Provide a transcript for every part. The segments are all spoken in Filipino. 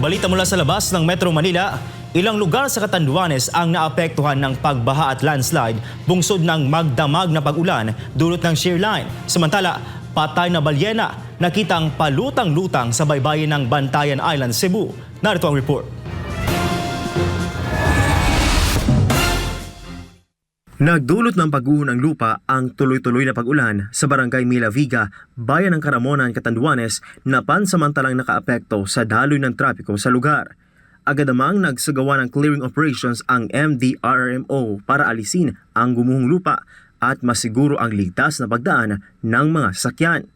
Balita mula sa labas ng Metro Manila, ilang lugar sa Catanduanes ang naapektuhan ng pagbaha at landslide bungsod ng magdamag na pag-ulan dulot ng shear line. Samantala, patay na balyena nakitang palutang-lutang sa baybayin ng Bantayan Island, Cebu. Narito ang report. Nagdulot ng pagguho ng lupa ang tuloy-tuloy na pag-ulan sa barangay Mila Viga, bayan ng Caramonan, Catanduanes na pansamantalang nakaapekto sa daloy ng trapiko sa lugar. Agad namang nagsagawa ng clearing operations ang MDRRMO para alisin ang gumuhong lupa at masiguro ang ligtas na pagdaan ng mga sasakyan.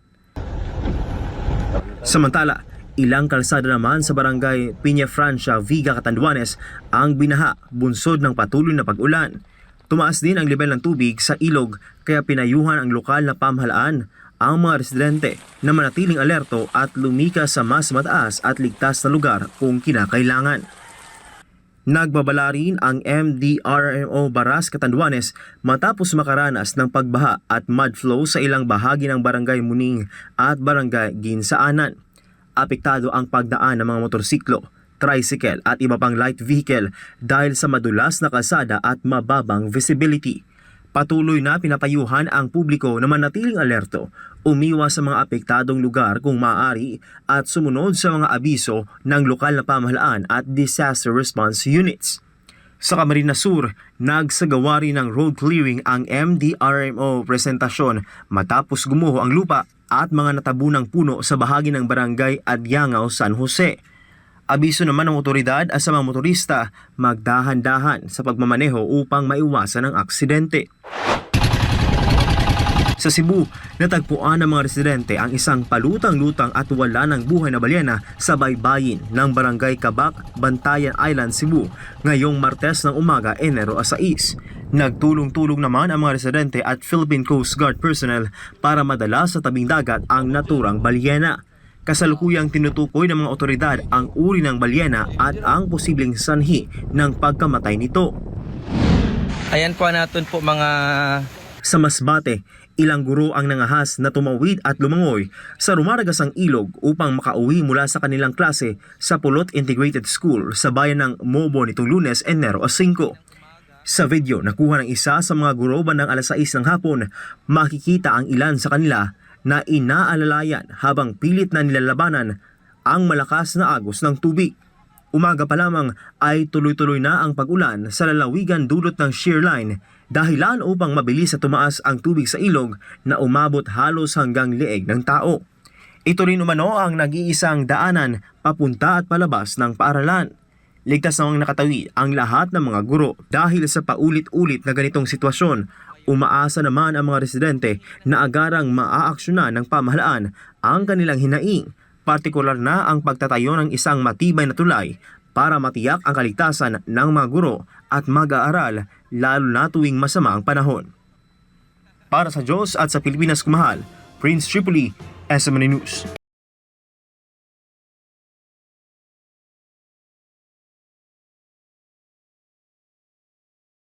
Samantala, ilang kalsada naman sa barangay Piña Francia, Viga, Catanduanes ang binaha bunsod ng patuloy na pag-ulan. Tumaas din ang level ng tubig sa ilog kaya pinayuhan ang lokal na pamahalaan ang mga residente na manatiling alerto at lumikas sa mas mataas at ligtas na lugar kung kinakailangan. Nagbabala rin ang MDRRMO Baras, Catanduanes matapos makaranas ng pagbaha at mud flow sa ilang bahagi ng Barangay Muning at Barangay Ginsaanan. Apektado ang pagdaan ng mga motorsiklo, tricycle at iba pang light vehicle dahil sa madulas na kalsada at mababang visibility. Patuloy na pinapayuhan ang publiko na manatiling alerto, umiwas sa mga apektadong lugar kung maaari at sumunod sa mga abiso ng lokal na pamahalaan at disaster response units. Sa Camarines Sur, nagsagawa rin ng road clearing ang MDRMO presentasyon matapos gumuho ang lupa at mga natabunang puno sa bahagi ng barangay Adyangao, San Jose. Abiso naman ng otoridad sa mga motorista magdahan-dahan sa pagmamaneho upang maiwasan ang aksidente. Sa Cebu, natagpuan ng mga residente ang isang palutang-lutang at wala ng buhay na balyena sa baybayin ng Barangay Kabak, Bantayan Island, Cebu ngayong Martes ng umaga, Enero 6. Nagtulong-tulong naman ang mga residente at Philippine Coast Guard personnel para madala sa tabing dagat ang naturang balyena. Kasalukuyang tinutukoy ng mga otoridad ang uri ng balyena at ang posibleng sanhi ng pagkamatay nito. Ayan po natin po mga... Sa Masbate, ilang guro ang nangahas na tumawid at lumangoy sa rumaragasang ilog upang makauwi mula sa kanilang klase sa Pulot Integrated School sa bayan ng Mobo nitong Lunes, Enero 5. Sa video nakuha ng isa sa mga guro bandang alas 6 ng hapon, makikita ang ilan sa kanila na inaalalayan habang pilit na nilalabanan ang malakas na agos ng tubig. Umaga pa lamang ay tuloy-tuloy na ang pag-ulan sa lalawigan dulot ng shear line, dahilan upang mabilis na tumaas ang tubig sa ilog na umabot halos hanggang leeg ng tao. Ito rin umano ang nag-iisang daanan papunta at palabas ng paaralan. Ligtas namang nakatawi ang lahat ng mga guro dahil sa paulit-ulit na ganitong sitwasyon. Umaasa naman ang mga residente na agarang maaaksyonan ng pamahalaan ang kanilang hinaing, partikular na ang pagtatayo ng isang matibay na tulay para matiyak ang kaligtasan ng mga guro at mag-aaral lalo na tuwing masama ang panahon. Para sa Diyos at sa Pilipinas kumahal, Prince Tripoli, SMN News.